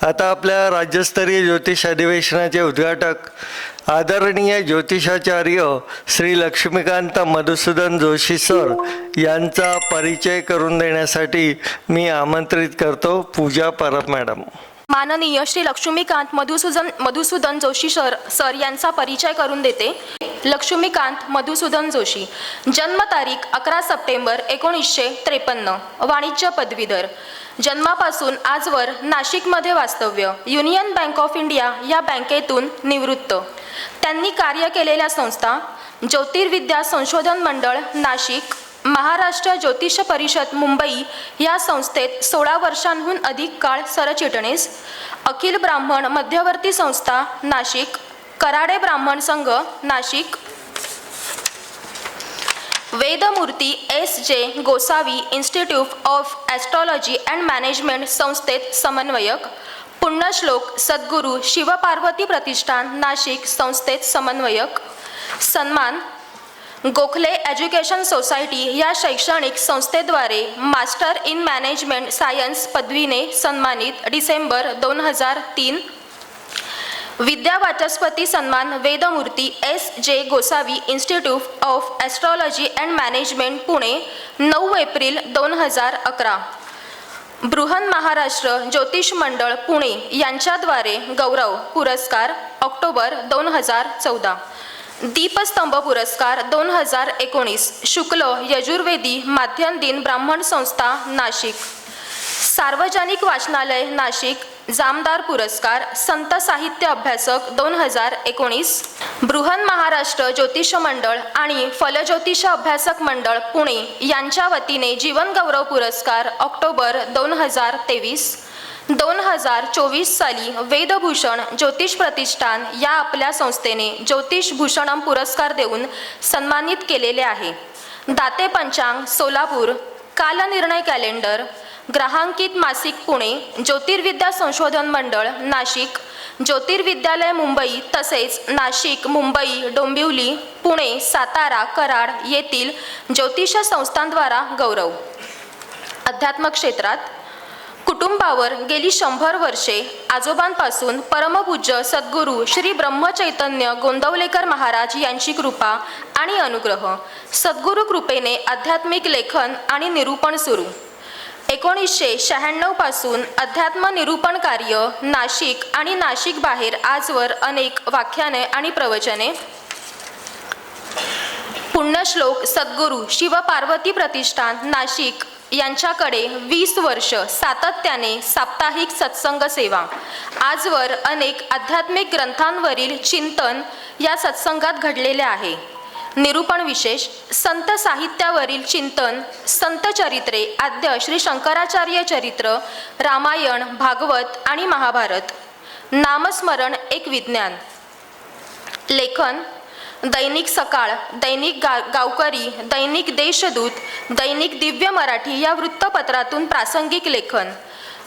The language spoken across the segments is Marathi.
आता आपल्या राज्यस्तरीय ज्योतिष अधिवेशनाचे उद्घाटक आदरणीय ज्योतिषाचार्य श्री लक्ष्मीकांत मधुसूदन जोशी सर यांचा परिचय करून देण्यासाठी मी आमंत्रित करतो पूजा परब मॅडम. माननीय श्री लक्ष्मीकांत मधुसूदन जोशी सर यांचा परिचय करून देते. लक्ष्मीकांत मधुसूदन जोशी, जन्मतारीख 11 सप्टेंबर 1953, वाणिज्य पदवीधर, जन्मापासून आजवर नाशिकमध्ये वास्तव्य, युनियन बँक ऑफ इंडिया या बँकेतून निवृत्त. त्यांनी कार्य केलेल्या संस्था: ज्योतिर्विद्या संशोधन मंडळ नाशिक, महाराष्ट्र ज्योतिष परिषद मुंबई या संस्थेत 16 वर्षांहून अधिक काळ सरचिटणीस, अखिल ब्राह्मण मध्यवर्ती संस्था नाशिक, कराडे ब्राह्मण संघ नाशिक, वेदमूर्ती S.J. Gosavi institute of astrology and management संस्थेत समन्वयक, पुण्यश्लोक सद्गुरू शिवपार्वती प्रतिष्ठान नाशिक संस्थेत समन्वयक. सन्मान: गोखले एज्युकेशन सोसायटी या शैक्षणिक संस्थेद्वारे मास्टर इन मॅनेजमेंट सायन्स पदवीने सन्मानित, डिसेंबर 2003. विद्या वाचस्पती सन्मान: वेदमूर्ती S.J. Gosavi institute of astrology and management Pune, 9 April 2011. Brihan Maharashtra ज्योतिष मंडळ पुणे यांच्याद्वारे गौरव पुरस्कार, ऑक्टोबर 2014. दीपस्तंभ पुरस्कार 2019, शुक्ल यजुर्वेदी माध्यम दिन ब्राह्मण संस्था नाशिक. सार्वजनिक वाचनालय नाशिक जामदार पुरस्कार, संत साहित्य अभ्यासक 2019. बृहन महाराष्ट्र ज्योतिष मंडळ आणि फलज्योतिष अभ्यासक मंडळ पुणे यांच्या वतीने जीवन गौरव पुरस्कार, ऑक्टोबर 2023. 2024 साली वेदभूषण ज्योतिष प्रतिष्ठान या आपल्या संस्थेने ज्योतिष भूषणम पुरस्कार देऊन सन्मानित केलेले आहे. दाते पंचांग सोलापूर, कालनिर्णय कॅलेंडर, ग्रहांकित मासिक पुणे, ज्योतिर्विद्या संशोधन मंडळ नाशिक, ज्योतिर्विद्यालय मुंबई तसेच नाशिक, मुंबई, डोंबिवली, पुणे, सातारा, कराड येथील ज्योतिष संस्थांद्वारा गौरव. अध्यात्म क्षेत्रात कुटुंबावर गेली 100 वर्षे आजोबांपासून परमपूज्य सद्गुरू श्री ब्रह्मचैतन्य गोंदवलेकर महाराज यांची कृपा आणि अनुग्रह. सद्गुरू कृपेने आध्यात्मिक लेखन आणि निरूपण सुरू. 1996 पासून अध्यात्म निरूपण कार्य नाशिक आणि नाशिक बाहेर आजवर अनेक व्याख्याने आणि प्रवचने. पुण्यश्लोक सद्गुरू शिवपार्वती प्रतिष्ठान नाशिक यांच्याकडे 20 वर्ष सातत्याने साप्ताहिक सत्संग सेवा. आजवर अनेक आध्यात्मिक ग्रंथांवरील चिंतन या सत्संगात घडलेले आहे. निरूपण विशेष: संत साहित्यावरील चिंतन, संत चरित्रे आद्य श्री शंकराचार्य चरित्र, रामायण, भागवत आणि महाभारत. नामस्मरण एक विज्ञान. लेखन: दैनिक सकाळ, दैनिक गावकरी, दैनिक देशदूत, दैनिक दिव्य मराठी या वृत्तपत्रातून प्रासंगिक लेखन.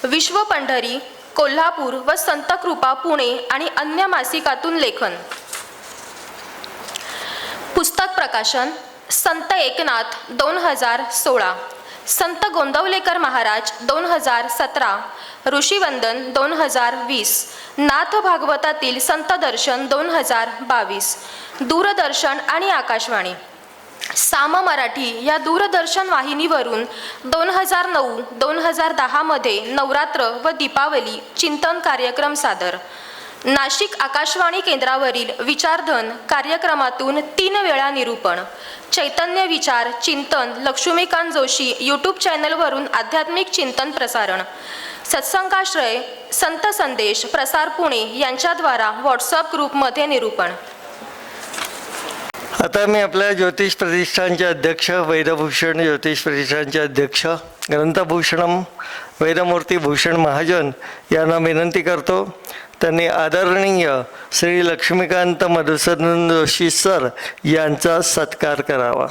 विश्व पंढरी कोल्हापूर व संत कृपा पुणे आणि अन्य मासिकातून लेखन. पुस्तक प्रकाशन: संत एकनाथ 2016, संत गोंदवलेकर महाराज 2017, ऋषीवंदन 2020, नाथ भागवतातील संत दर्शन 2022. दूरदर्शन आणि आकाशवाणी. साम मराठी या दूरदर्शन वाहिनीवरून 2009-2010 मध्ये नवरात्र व दीपावली चिंतन कार्यक्रम सादर. नाशिक आकाशवाणी केंद्रावरील विचारधन कार्यक्रमातून 3 वेळा निरूपण. चैतन्य विचार चिंतन लक्ष्मीकांत जोशी यूट्यूब चॅनलवरून आध्यात्मिक चिंतन प्रसारण. सत्संगाश्रय संत संदेश प्रसार पुणे यांच्याद्वारा व्हॉट्सअप ग्रुपमध्ये निरूपण. आता मी आपल्या ज्योतिष प्रतिष्ठानचे अध्यक्ष, वेदभूषण ज्योतिष प्रतिष्ठानचे अध्यक्ष ग्रंथभूषणम वेदमूर्ती भूषण महाजन यांना विनंती करतो त्यांनी आदरणीय श्री लक्ष्मीकांत मधुसूदन जोशी सर यांचा सत्कार करावा.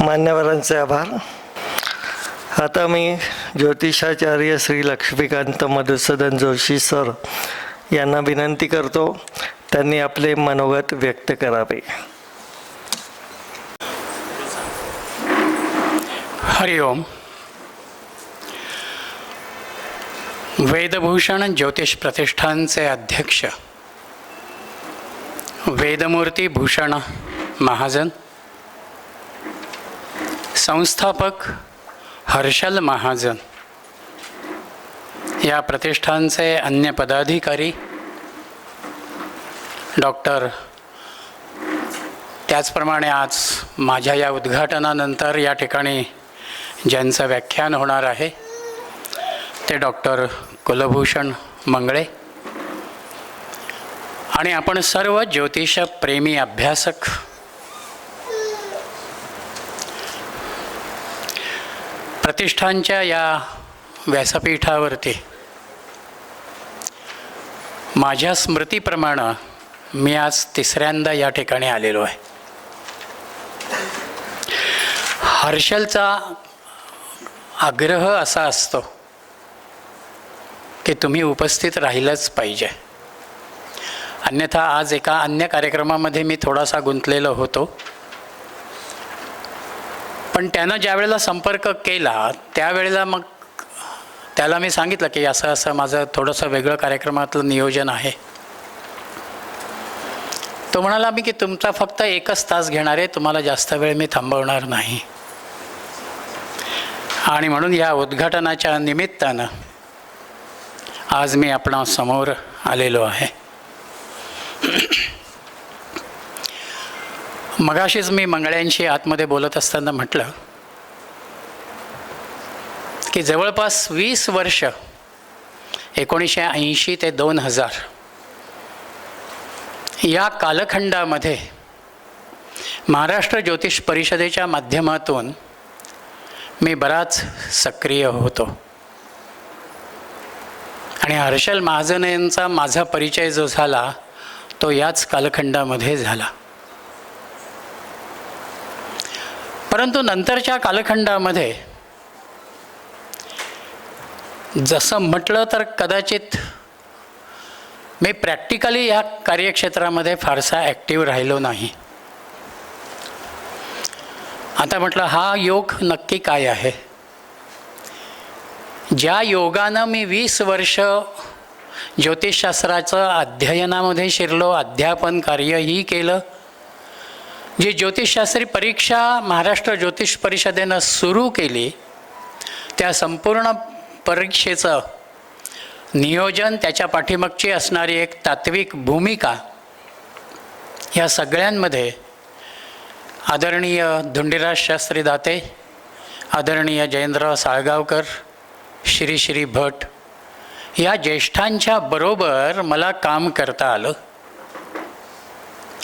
मान्यवरांचे आभार. आता मी ज्योतिषाचार्य श्री लक्ष्मीकांत मधुसूदन जोशी सर यांना विनंती करतो, त्यांनी आपले मनोगत व्यक्त करावे. हरिओम. वेदभूषण ज्योतिष प्रतिष्ठानचे अध्यक्ष वेदमूर्ती भूषण महाजन, संस्थापक हर्षल महाजन, या प्रतिष्ठानचे अन्य पदाधिकारी, डॉक्टर, त्याचप्रमाणे आज माझ्या या उद्घाटनानंतर या ठिकाणी ज्यांचं व्याख्यान होणार आहे ते डॉक्टर कुलभूषण मंगळे, आणि आपण सर्व ज्योतिषप्रेमी अभ्यासक. प्रतिष्ठानच्या या व्यासपीठावरती माझ्या स्मृतीप्रमाणे मी आज तिसऱ्यांदा या ठिकाणी आलेलो आहे. हर्षलचा आग्रह असा असतो की तुम्ही उपस्थित राहिलंच पाहिजे, अन्यथा आज एका अन्य कार्यक्रमामध्ये मी थोडासा गुंतलेलो होतो. पण त्यानं ज्या वेळेला संपर्क केला त्यावेळेला मग त्याला मी सांगितलं की असं असं माझं थोडंसं वेगळं कार्यक्रमातलं नियोजन आहे. तो म्हणाला मी की तुमचा फक्त 1च तास घेणार आहे, तुम्हाला जास्त वेळ मी थांबवणार नाही. आणि म्हणून या उद्घाटनाच्या निमित्तानं आज मी आपणा समोर आलेलो आहे. मगाशीच मी मंगळ्यांशी आतमध्ये बोलत असताना म्हटलं की जवळपास 20 वर्ष 1980 ते 2000 या कालखंडामध्ये महाराष्ट्र ज्योतिष परिषदेच्या माध्यमातून मी बराच सक्रिय होतो. आणि हर्षल महाजन यांचा माझा परिचय जो झाला तो याच कालखंडामध्ये झाला. परंतु नंतरच्या कालखंडामध्ये जसं म्हटलं तर कदाचित मी प्रॅक्टिकली या कार्यक्षेत्रामध्ये फारसा ॲक्टिव्ह राहिलो नाही. आता म्हटलं हा योग नक्की काय आहे. ज्या योगानं मी 20 वर्ष ज्योतिषशास्त्राचं अध्ययनामध्ये शिरलो, अध्यापन कार्यही केलं, जी ज्योतिषशास्त्री परीक्षा महाराष्ट्र ज्योतिष परिषदेनं सुरू केली त्या संपूर्ण परीक्षेचं नियोजन, त्याच्या पाठीमागची असणारी एक तात्विक भूमिका, या सगळ्यांमध्ये आदरणीय धुंडीराज शास्त्री दाते, आदरणीय जयेंद्र साळगावकर, श्री श्री भट या ज्येष्ठांच्या बरोबर मला काम करता आलं.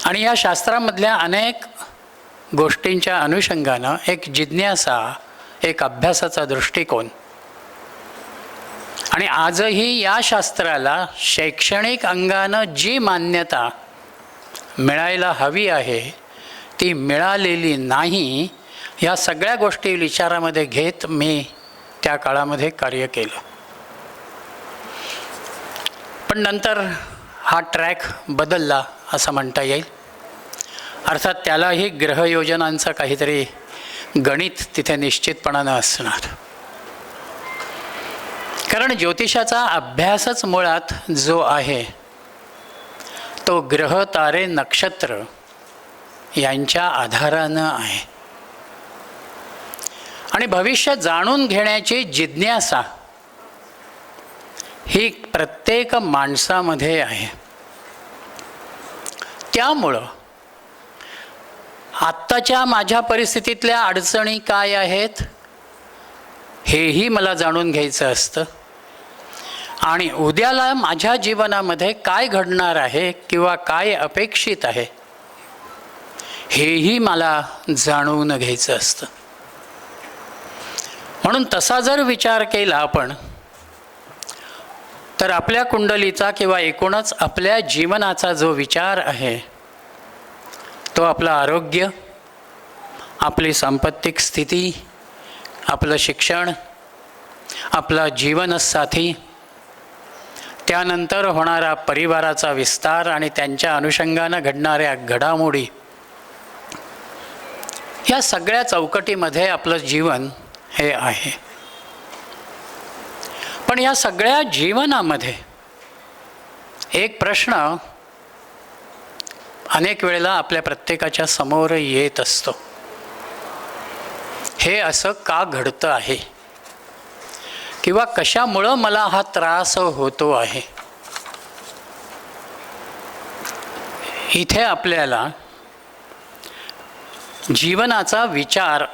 आणि या शास्त्रामधल्या अनेक गोष्टींच्या अनुषंगानं एक जिज्ञासा, एक अभ्यासाचा दृष्टिकोन, आणि आजही या शास्त्राला शैक्षणिक अंगानं जी मान्यता मिळायला हवी आहे ती मिळालेली नाही, या सगळ्या गोष्टी विचारामध्ये घेत मी त्या काळामध्ये कार्य केलं. पण नंतर हा ट्रॅक बदलला असं म्हणता येईल. अर्थात त्यालाही ग्रहयोजनांचं काहीतरी गणित तिथे निश्चितपणानं असणार. कारण ज्योतिषाचा अभ्यासच मुळात जो आहे तो ग्रह, तारे, नक्षत्र यांच्या आधारानं आहे. आणि भविष्य जाणून घेण्याची जिज्ञासा ही प्रत्येक माणसामध्ये आहे. त्यामुळं आत्ताच्या माझ्या परिस्थितीतल्या अडचणी काय आहेत हेही मला जाणून घ्यायचं असतं. आणि उद्याला माझ्या जीवनामध्ये काय घडणार आहे किंवा काय अपेक्षित आहे हेही मला जाणून घ्यायचं असतं. म्हणून तसा जर विचार केला आपण तर आपल्या कुंडलीचा किंवा एकूणच आपल्या जीवनाचा जो विचार आहे तो आपलं आरोग्य, आपली सांपत्तिक स्थिती, आपलं शिक्षण, आपला जीवनसाथी, त्यानंतर होणारा परिवाराचा विस्तार आणि त्यांच्या अनुषंगानं घडणाऱ्या घडामोडी, या सगळ्या चौकटीमध्ये आपलं जीवन हे आहे. पण या सगळ्या जीवनामध्ये एक प्रश्न अनेक वेळेला आपल्या प्रत्येकाच्या समोर येत असतो. हे असं का घडतं आहे, किंवा कशामुळं मला हा त्रास होतो आहे. इथे आपल्याला जीवनाचा विचार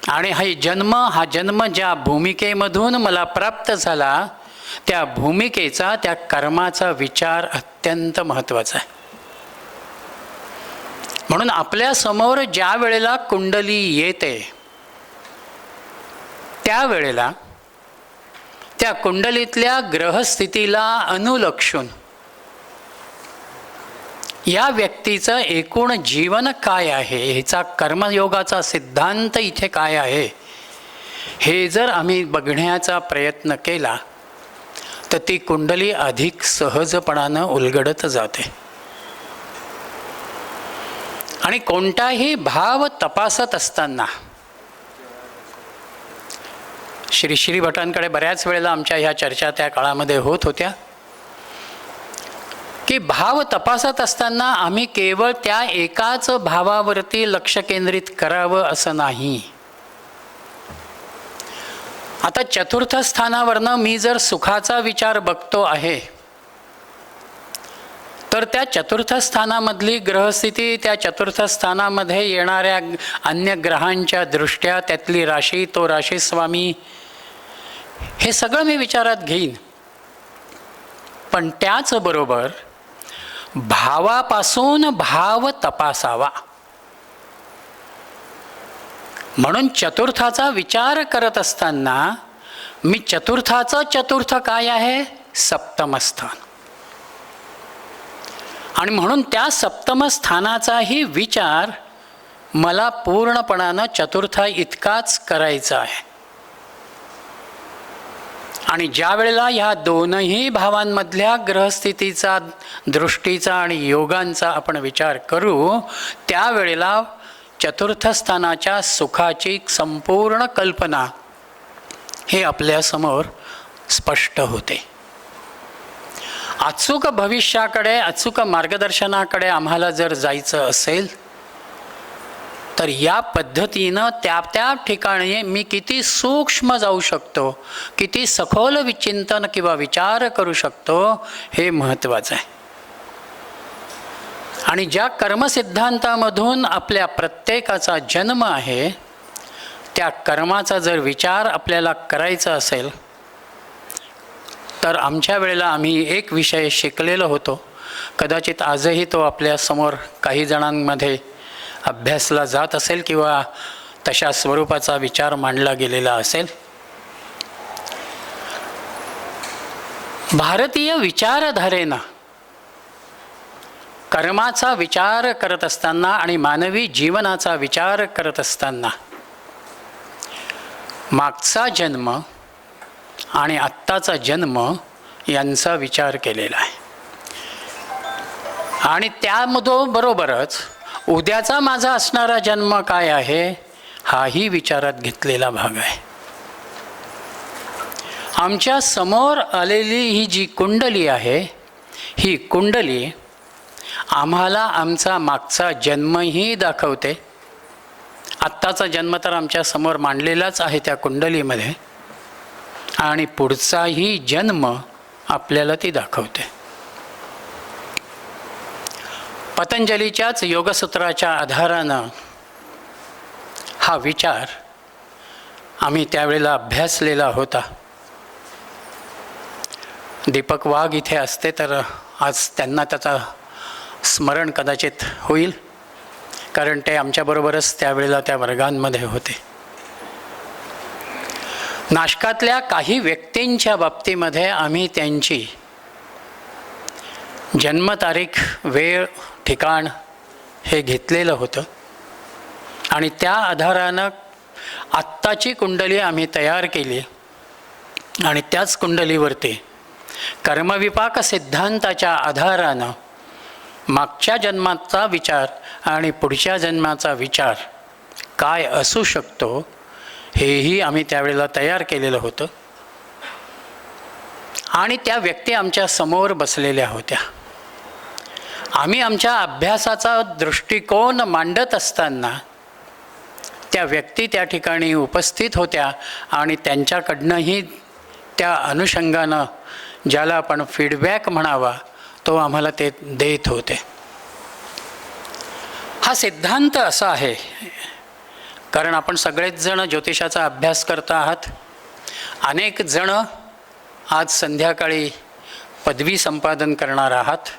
आणि हा जन्म ज्या भूमिकेमधून मला प्राप्त झाला, त्या भूमिकेचा, त्या कर्माचा विचार अत्यंत महत्त्वाचा आहे. म्हणून आपल्यासमोर ज्या वेळेला कुंडली येते, त्यावेळेला त्या कुंडलीतल्या ग्रहस्थितीला अनुलक्षून या व्यक्तीचं एकूण जीवन काय आहे, ह्याचा कर्मयोगाचा सिद्धांत इथे काय आहे, हे जर आम्ही बघण्याचा प्रयत्न केला तर ती कुंडली अधिक सहजपणानं उलगडत जाते. आणि कोणताही भाव तपासत असताना श्री भटांकडे बऱ्याच वेळेला आमच्या ह्या चर्चा त्या काळामध्ये होत होत्या की भाव तपासत असताना आम्ही केवळ त्या एकाच भावावरती लक्ष केंद्रित करावं असं नाही. आता चतुर्थ स्थानावरनं मी जर सुखाचा विचार बघतो आहे, तर त्या चतुर्थ स्थानामधली ग्रहस्थिती, त्या चतुर्थ स्थानामध्ये येणाऱ्या अन्य ग्रहांच्या दृष्ट्या, त्यातली राशी, तो राशीस्वामी, हे सगळं मी विचारात घेईन. पण त्याचबरोबर भावापासून भाव तपासावा. म्हणून चतुर्थाचा विचार करत असताना मी चतुर्थाचं चतुर्थ काय आहे, सप्तम स्थान, आणि म्हणून त्या सप्तम स्थानाचाही विचार मला पूर्णपणानं चतुर्था इतकाच करायचा आहे. आणि ज्या वेळेला ह्या दोनही भावांमधल्या ग्रहस्थितीचा, दृष्टीचा आणि योगांचा आपण विचार करू, त्यावेळेला चतुर्थ स्थानाच्या सुखाची संपूर्ण कल्पना हे आपल्यासमोर स्पष्ट होते. अचूक भविष्याकडे, अचूक मार्गदर्शनाकडे आम्हाला जर जायचं असेल तर या पद्धतीनं त्या ठिकाणी मी किती सूक्ष्म जाऊ शकतो, किती सखोल विचिंतन किंवा विचार करू शकतो, हे महत्त्वाचं आहे. आणि ज्या कर्मसिद्धांतामधून आपल्या प्रत्येकाचा जन्म आहे, त्या कर्माचा जर विचार आपल्याला करायचा असेल तर आमच्या वेळेला आम्ही एक विषय शिकलेलो होतो, कदाचित आजही तो आपल्यासमोर काही जणांमध्ये अभ्यासला जात असेल किंवा तशा स्वरूपाचा विचार मांडला गेलेला असेल. भारतीय विचारधारेनं कर्माचा विचार करत असताना आणि मानवी जीवनाचा विचार करत असताना मागचा जन्म आणि आत्ताचा जन्म यांचा विचार केलेला आहे. आणि त्यामधून बरोबरच उद्याचा माझा असणारा जन्म काय आहे, हाही विचारात घेतलेला भाग आहे. आमच्या समोर आलेली ही जी कुंडली आहे, ही कुंडली आम्हाला आमचा मागचा जन्मही दाखवते. आत्ताचा जन्म तर आमच्या समोर मांडलेलाच आहे त्या कुंडलीमध्ये, आणि पुढचाही जन्म आपल्याला ती दाखवते. पतंजलीच्याच योगसूत्राच्या आधारानं हा विचार आम्ही त्यावेळेला अभ्यासलेला होता. दीपक वाघ इथे असते तर आज त्यांना त्याचा स्मरण कदाचित होईल, कारण ते आमच्याबरोबरच त्यावेळेला त्या वर्गांमध्ये होते. नाशकातल्या काही व्यक्तींच्या बाबतीमध्ये आम्ही त्यांची जन्मतारीख, वेळ, ठिकाण हे घेतलेलं होतं. आणि त्या आधारानं आत्ताची कुंडली आम्ही तयार केली आणि त्याच कुंडलीवरती कर्मविपाक सिद्धांताच्या आधारानं मागच्या जन्माचा विचार आणि पुढच्या जन्माचा विचार काय असू शकतो हेही आम्ही त्यावेळेला तयार केलेलं होतं. आणि त्या व्यक्ती आमच्या समोर बसलेल्या होत्या. आम्ही आमच्या अभ्यासाचा दृष्टिकोन मांडत असताना त्या व्यक्ती त्या ठिकाणी उपस्थित होत्या आणि त्यांच्याकडनंही त्या अनुषंगानं ज्याला आपण फीडबॅक म्हणावा तो आम्हाला ते देत होते. हा सिद्धांत असा आहे, कारण आपण सगळेच जण ज्योतिषाचा अभ्यास करत आहात. अनेक जण आज संध्याकाळी पदवी संपादन करणार आहात.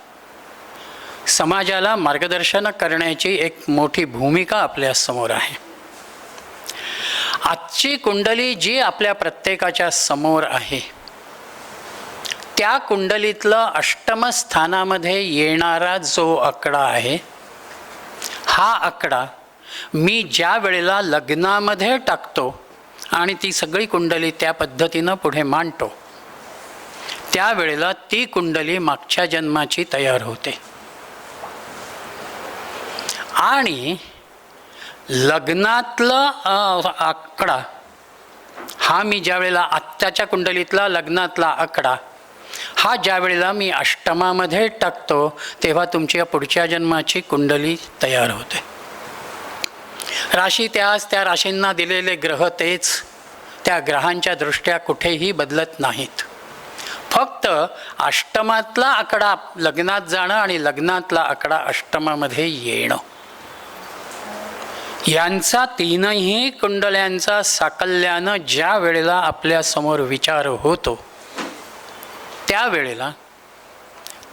समाजाला मार्गदर्शन करण्याची एक मोठी भूमिका आपल्यासमोर आहे. आजची कुंडली जी आपल्या प्रत्येकाच्या समोर आहे त्या कुंडलीतलं अष्टम स्थानामध्ये येणारा जो आकडा आहे, हा आकडा मी ज्या वेळेला लग्नामध्ये टाकतो आणि ती सगळी कुंडली त्या पद्धतीनं पुढे मांडतो, त्यावेळेला ती कुंडली मागच्या जन्माची तयार होते. आणि लग्नातलं आकडा हा मी ज्या वेळेला आत्ताच्या कुंडलीतला लग्नातला आकडा हा ज्या वेळेला मी अष्टमामध्ये टाकतो तेव्हा तुमच्या पुढच्या जन्माची कुंडली तयार होते. राशी त्याच, त्या राशींना दिलेले ग्रह तेच, त्या ग्रहांच्या दृष्ट्या कुठेही बदलत नाहीत. फक्त अष्टमातला आकडा लग्नात जाणं आणि लग्नातला आकडा अष्टमामध्ये येणं यांचा तीनही कुंडल्यांचा साकल्यानं ज्या वेळेला आपल्यासमोर विचार होतो त्यावेळेला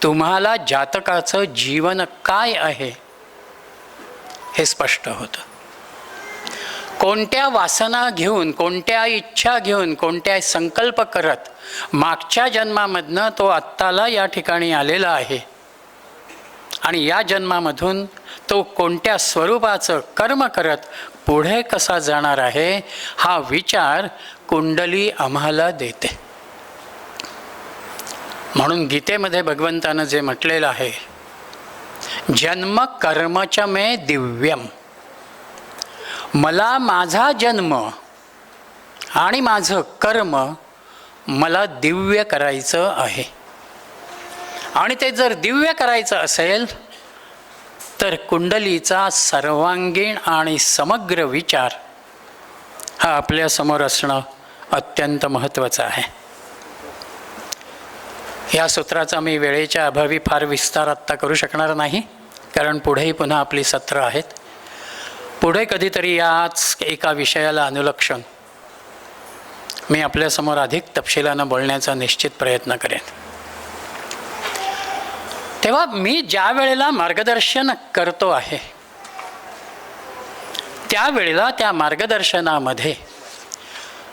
तुम्हाला जातकाचं जीवन काय आहे हे स्पष्ट होतं. कोणत्या वासना घेऊन, कोणत्या इच्छा घेऊन, कोणत्या संकल्प करत मागच्या जन्मामधनं तो आत्ताला या ठिकाणी आलेला आहे आणि या जन्मामधून तो कोणत्या स्वरूपाचं कर्म करत पुढे कसा जाणार आहे हा विचार कुंडली आम्हाला देते. म्हणून गीतेमध्ये भगवंतानं जे म्हटलेलं आहे, जन्म कर्मच मे दिव्यम, मला माझा जन्म आणि माझं कर्म मला दिव्य करायचं आहे. आणि ते जर दिव्य करायचं असेल तर कुंडलीचा सर्वांगीण आणि समग्र विचार हा आपल्यासमोर असणं अत्यंत महत्त्वाचं आहे. या सूत्राचा मी वेळेच्या अभावी फार विस्तार आत्ता करू शकणार नाही, कारण पुढेही पुन्हा आपली सत्र आहेत. पुढे कधीतरी याच एका विषयाला अनुलक्षून मी आपल्यासमोर अधिक तपशिलानं बोलण्याचा निश्चित प्रयत्न करेन. तेव्हा मी ज्या वेळेला मार्गदर्शन करतो आहे त्यावेळेला त्या मार्गदर्शनामध्ये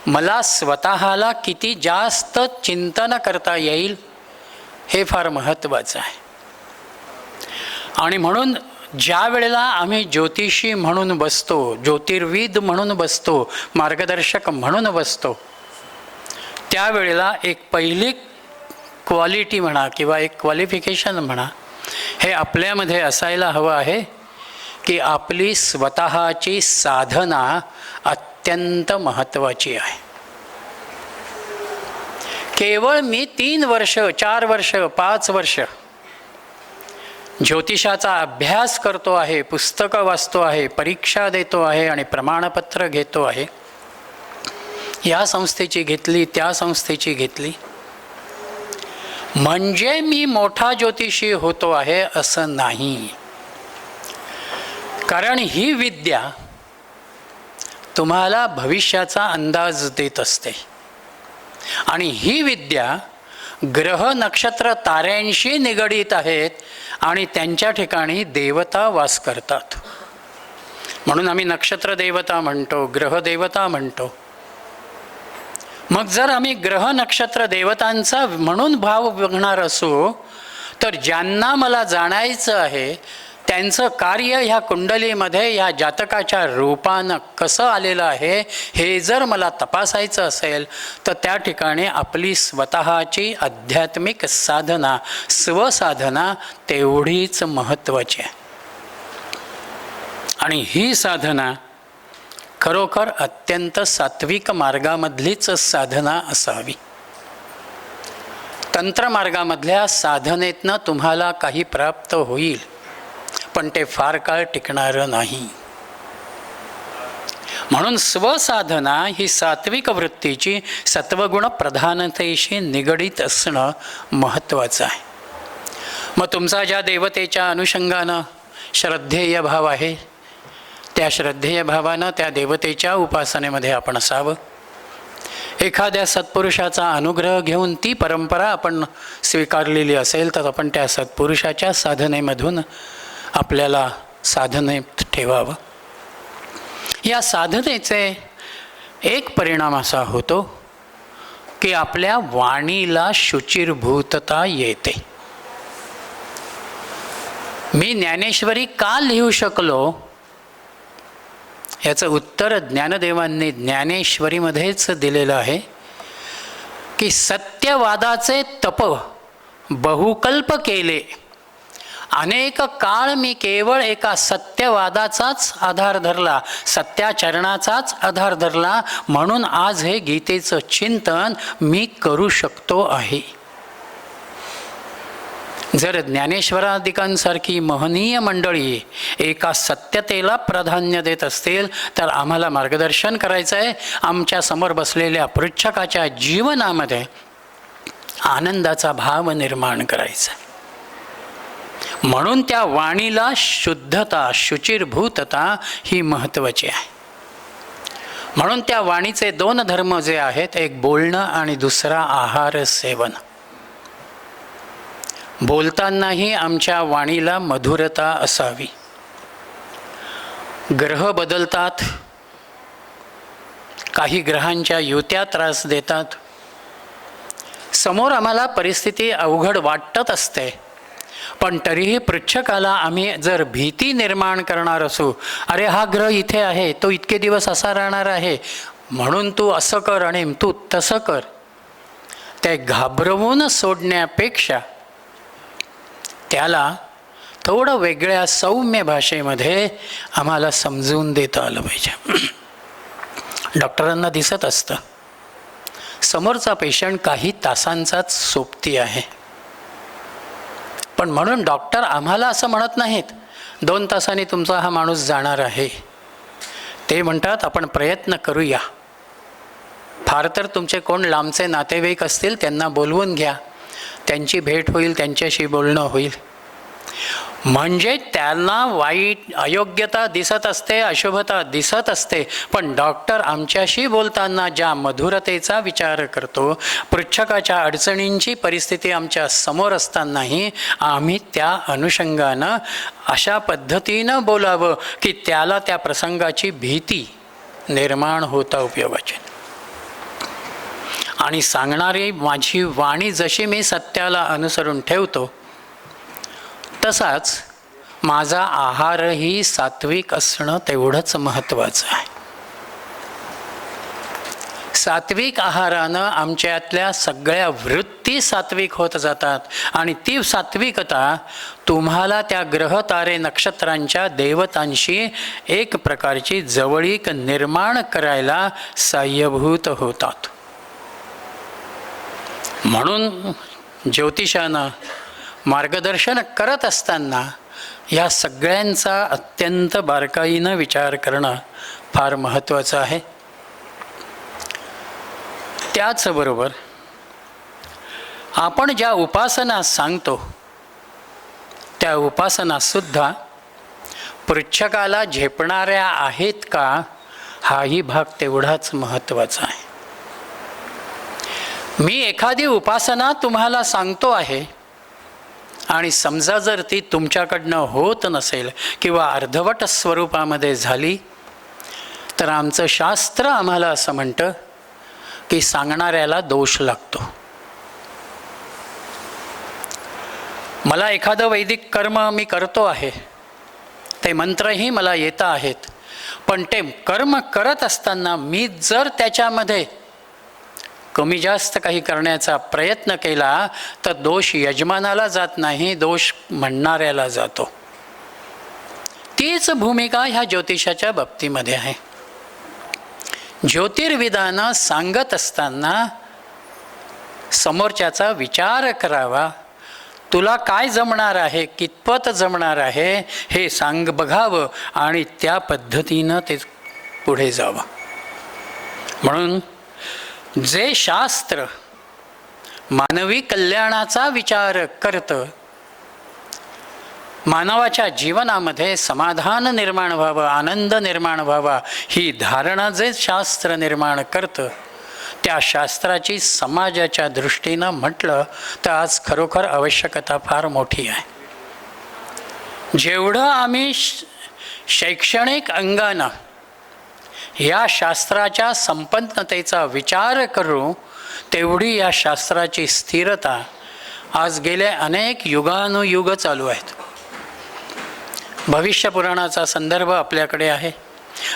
मला स्वतःला किती जास्त चिंतन करता येईल हे फार महत्त्वाचं आहे. आणि म्हणून ज्या वेळेला आम्ही ज्योतिषी म्हणून बसतो, ज्योतिर्विद म्हणून बसतो, मार्गदर्शक म्हणून बसतो, त्यावेळेला एक पहिली क्वालिटी म्हणा किंवा एक क्वालिफिकेशन म्हणा हे आपल्यामध्ये असायला हवं आहे की आपली स्वतःची साधना अत्यंत महत्त्वाची आहे. केवळ मी 3 वर्ष, 4 वर्ष, 5 वर्ष ज्योतिषाचा अभ्यास करतो आहे, पुस्तकं वाचतो आहे, परीक्षा देतो आहे आणि प्रमाणपत्र घेतो आहे, या संस्थेची घेतली, त्या संस्थेची घेतली, म्हणजे मी मोठा ज्योतिषी होतो आहे असं नाही. कारण ही विद्या तुम्हाला भविष्याचा अंदाज देत असते आणि ही विद्या ग्रह नक्षत्र ताऱ्यांशी निगडीत आहेत आणि त्यांच्या ठिकाणी देवता वास करतात. म्हणून आम्ही नक्षत्र देवता म्हणतो, ग्रह देवता म्हणतो. मग जर आम्ही ग्रह नक्षत्र देवतांचा म्हणून भाव बघणार असू तर ज्यांना मला जाणायचं आहे त्यांचं कार्य ह्या कुंडलीमध्ये ह्या जातकाच्या रूपानं कसं आलेलं आहे हे जर मला तपासायचं असेल तर त्या ठिकाणी आपली स्वतःची आध्यात्मिक साधना, स्वसाधना तेवढीच महत्त्वाची आहे. आणि ही साधना खरोखर अत्यंत सात्विक मार्गामधलीच साधना असावी. तंत्रमार्गामधल्या साधनेतनं तुम्हाला काही प्राप्त होईल, पण ते फार काळ टिकणारं नाही. म्हणून स्वसाधना ही सात्विक वृत्तीची सत्वगुण प्रधानतेशी निगडीत असणं महत्त्वाचं आहे. मग तुमचा ज्या देवतेच्या अनुषंगानं श्रद्धेय भाव आहे, त्या श्रद्धेय भावानं त्या देवतेच्या उपासनेमध्ये आपण असावं. एखाद्या सत्पुरुषाचा अनुग्रह घेऊन ती परंपरा आपण स्वीकारलेली असेल तर आपण त्या सत्पुरुषाच्या साधनेमधून आपल्याला साधनेत ठेवावं. या साधनेचे एक परिणाम असा होतो की आपल्या वाणीला शुचिर्भूतता येते. मी ज्ञानेश्वरी का लिहू शकलो याचं उत्तर ज्ञानदेवांनी ज्ञानेश्वरीमध्येच दिलेलं आहे की सत्यवादाचे तप बहुकल्प केले, अनेक काळ मी केवळ एका सत्यवादाचाच आधार धरला, सत्याचरणाचाच आधार धरला, म्हणून आज हे गीतेचं चिंतन मी करू शकतो आहे. जर ज्ञानेश्वरादिकांसारखी महनीय मंडळी एका सत्यतेला प्राधान्य देत असतील तर आम्हाला मार्गदर्शन करायचं आहे. आमच्या समोर बसलेल्या पृच्छकाच्या जीवनामध्ये आनंदाचा भाव निर्माण करायचा. म्हणून त्या वाणीला शुद्धता, शुचिर्भूतता ही महत्त्वाची आहे. म्हणून त्या वाणीचे दोन धर्म जे आहेत, एक बोलणं आणि दुसरा आहार सेवन. बोलतानाही आमच्या वाणीला मधुरता असावी. ग्रह बदलतात, काही ग्रहांच्या युत्या त्रास देतात, समोर आम्हाला परिस्थिती अवघड वाटत असते, पण तरीही पृच्छकाला आम्ही जर भीती निर्माण करणार असू, अरे हा ग्रह इथे आहे, तो इतके दिवस असा राहणार आहे, म्हणून तू असं कर आणि तू तसं कर, ते घाबरवून सोडण्यापेक्षा त्याला थोडं वेगळ्या सौम्य भाषेमध्ये आम्हाला समजून देता आलं पाहिजे. डॉक्टरांना दिसत असतं समोरचा पेशंट काही तासांचाच सोबती आहे, पण म्हणून डॉक्टर आम्हाला असं म्हणत नाहीत 2 तासांनी तुमचा हा माणूस जाणार आहे. ते म्हणतात आपण प्रयत्न करूया. फार तर तुमचे कोण लांबचे नातेवाईक असतील त्यांना बोलवून घ्या, त्यांची भेट होईल, त्यांच्याशी बोलणं होईल. म्हणजे त्यांना वाईट अयोग्यता दिसत असते, अशुभता दिसत असते, पण डॉक्टर आमच्याशी बोलताना ज्या मधुरतेचा विचार करतो, पृच्छकाच्या अडचणींची परिस्थिती आमच्या समोर असतानाही आम्ही त्या अनुषंगानं अशा पद्धतीनं बोलावं की त्याला त्या प्रसंगाची भीती निर्माण होता उपयोगाची. आणि सांगणारी माझी वाणी जशी मी सत्याला अनुसरून ठेवतो तसाच माझा आहारही सात्विक असणं तेवढंच महत्त्वाचं आहे. सात्विक आहारानं आमच्यातल्या सगळ्या वृत्ती सात्विक होत जातात आणि ती सात्विकता तुम्हाला त्या ग्रह तारे नक्षत्रांच्या देवतांशी एक प्रकारची जवळीक निर्माण करायला सहाय्यभूत होतात. म्हणून ज्योतिषानं मार्गदर्शन करत असताना या सगळ्यांचा अत्यंत बारकाईनं विचार करणं फार महत्त्वाचं आहे. त्याचबरोबर आपण ज्या उपासना सांगतो त्या उपासनासुद्धा पृच्छकाला झेपणाऱ्या आहेत का हाही भाग तेवढाच महत्त्वाचा आहे. मी एखादी उपासना तुम्हाला सांगतो आहे आणि समजा जर ती तुमच्याकडनं होत नसेल किंवा अर्धवट स्वरूपामध्ये झाली तर आमचं शास्त्र आम्हाला असं म्हणतं की सांगणाऱ्याला दोष लागतो. मला एखादं वैदिक कर्म मी करतो आहे ते मंत्रही मला येत आहेत, पण ते कर्म करत असताना मी जर त्याच्यामध्ये कमी जास्त काही करण्याचा प्रयत्न केला तर दोष यजमानाला जात नाही, दोष म्हणणाऱ्याला जातो. तीच भूमिका ह्या ज्योतिषाच्या बाबतीमध्ये आहे. ज्योतिर्विदानं सांगत असताना समोरच्याचा विचार करावा. तुला काय जमणार आहे, कितपत जमणार आहे हे सांग बघावं आणि त्या पद्धतीनं ते पुढे जावं. म्हणून जे शास्त्र मानवी कल्याणाचा विचार करतं, मानवाच्या जीवनामध्ये समाधान निर्माण व्हावं, आनंद निर्माण व्हावा ही धारणा जे शास्त्र निर्माण करतं, त्या शास्त्राची समाजाच्या दृष्टीनं म्हटलं तर आज खरोखर आवश्यकता फार मोठी आहे. जेवढं आम्ही शैक्षणिक अंगानं या शास्त्राच्या संपन्नतेचा विचार करू, तेवढी या शास्त्राची स्थिरता आज गेले अनेक युगानुयुग चालू आहेत. भविष्य पुराणाचा संदर्भ आपल्याकडे आहे.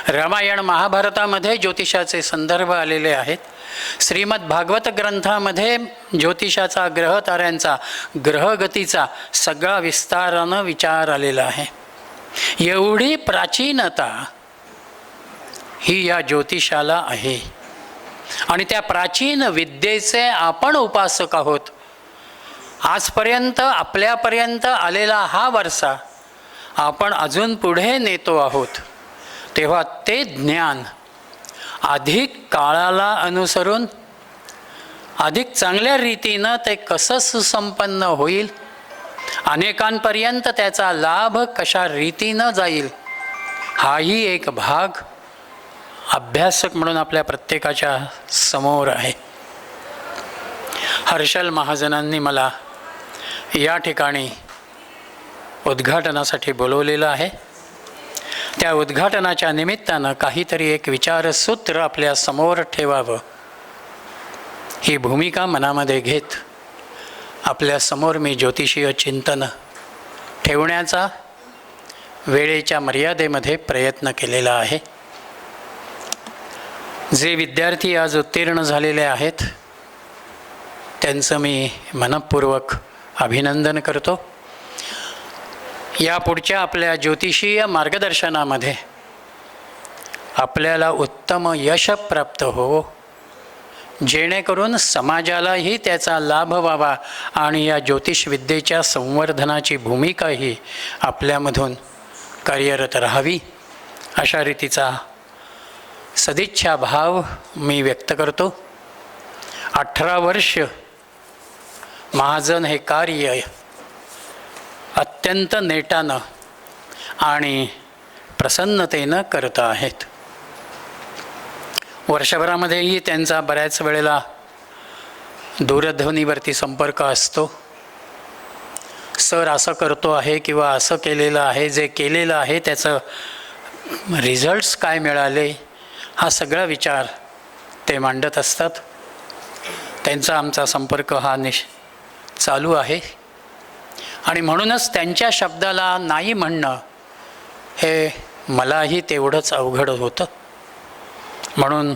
रामायण महाभारतामध्ये ज्योतिषाचे संदर्भ आलेले आहेत. श्रीमद भागवत ग्रंथामध्ये ज्योतिषाचा, ग्रहताऱ्यांचा, ग्रहगतीचा सगळा विस्तारानं विचार आलेला आहे. एवढी प्राचीनता ही या ज्योतिषाला आहे आणि त्या प्राचीन विद्येचे आपण उपासक आहोत. आजपर्यंत आपल्यापर्यंत आलेला हा वारसा आपण अजून पुढे नेतो आहोत. तेव्हा ते ज्ञान अधिक काळाला अनुसरून अधिक चांगल्या रीतीनं ते कसं सुसंपन्न होईल, अनेकांपर्यंत त्याचा लाभ कशा रीतीनं जाईल, हाही एक भाग अभ्यासक म्हणून आपल्या प्रत्येकाच्या समोर आहे. हर्षल महाजनांनी मला या ठिकाणी उद्घाटनासाठी बोलवलेलं आहे. त्या उद्घाटनाच्या निमित्तानं काहीतरी एक विचारसूत्र आपल्या समोर ठेवावं ही भूमिका मनामध्ये घेत आपल्यासमोर मी ज्योतिषीय चिंतन ठेवण्याचा वेळेच्या मर्यादेमध्ये प्रयत्न केलेला आहे. जे विद्यार्थी आज उत्तीर्ण झालेले आहेत त्यांचं मी मनःपूर्वक अभिनंदन करतो. या पुढच्या आपल्या ज्योतिषीय मार्गदर्शनामध्ये आपल्याला उत्तम यश प्राप्त हो, जेणेकरून समाजालाही त्याचा लाभ व्हावा आणि या ज्योतिषविद्येच्या संवर्धनाची भूमिकाही आपल्यामधून कार्यरत राहावी, अशा रीतीचा सदिच्छा भाव मी व्यक्त करतो. 18 वर्ष महाजन हे कार्य अत्यंत नेटानं आणि प्रसन्नतेनं करत आहेत. वर्षभरामध्येही त्यांचा बऱ्याच वेळेला दूरध्वनीवरती संपर्क असतो. सर असं करतो आहे किंवा असं केलेलं आहे, जे केलेलं आहे त्याचं रिझल्ट्स काय मिळाले, हा सगळा विचार ते मांडत असतात. त्यांचा आमचा संपर्क हा चालू आहे आणि म्हणूनच त्यांच्या शब्दाला नाही म्हणणं हे मलाही तेवढंच अवघड होतं. म्हणून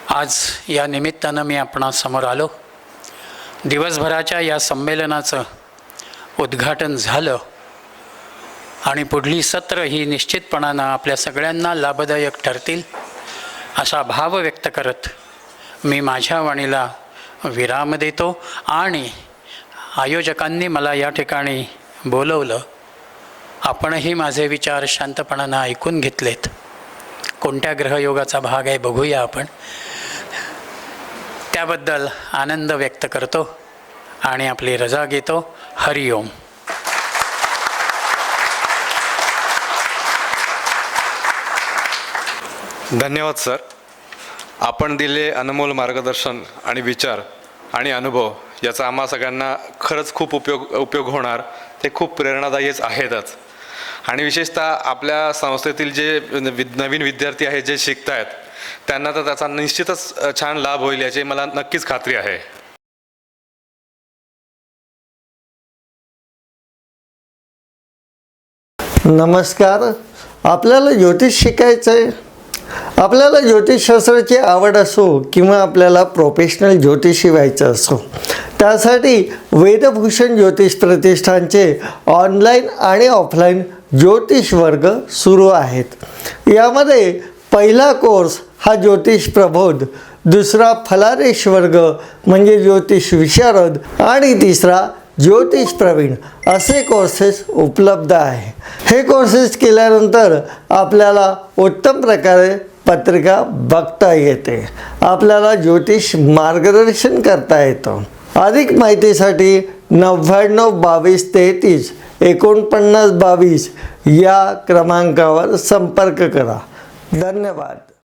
आज या निमित्तानं मी आपणासमोर आलो. दिवसभराच्या या संमेलनाचं उद्घाटन झालं आणि पुढली सत्र ही निश्चितपणानं आपल्या सगळ्यांना लाभदायक ठरतील असा भाव व्यक्त करत मी माझ्या वाणीला विराम देतो. आणि आयोजकांनी मला या ठिकाणी बोलवलं, आपणही माझे विचार शांतपणानं ऐकून घेतलेत. कोणत्या ग्रहयोगाचा भाग आहे बघूया आपण. त्याबद्दल आनंद व्यक्त करतो आणि आपली रजा घेतो. हरिओम. धन्यवाद सर. आपण दिले अनमोल मार्गदर्शन आणि विचार आणि अनुभव याचा आम्हा सगळ्यांना खरंच खूप उपयोग होणार. ते खूप प्रेरणादायीच आहेतच. आणि विशेषतः आपल्या संस्थेतील जे नवीन विद्यार्थी आहेत, जे शिकत आहेत, त्यांना तर त्याचा निश्चितच छान लाभ होईल याची मला नक्कीच खात्री आहे. नमस्कार. आपल्याला ज्योतिष शिकायचं आहे. आपल्याला ज्योतिषशास्त्राची आवड असो किंवा आपल्याला प्रोफेशनल ज्योतिषी व्हायचं असो, त्यासाठी वेदभूषण ज्योतिष प्रतिष्ठानचे ऑनलाईन आणि ऑफलाईन ज्योतिष वर्ग सुरू आहेत. यामध्ये पहिला कोर्स हा ज्योतिष प्रबोध, दुसरा फलादेश वर्ग म्हणजे ज्योतिष विशारद आणि तिसरा ज्योतिष प्रवीण असे कोर्सेस उपलब्ध आहे. हे कोर्सेस केल्यानंतर आपल्याला उत्तम प्रकारे पत्रिका बघता येते, आपल्याला ज्योतिष मार्गदर्शन करता येतं. अधिक माहितीसाठी 992233 4922 या क्रमांकावर संपर्क करा. धन्यवाद.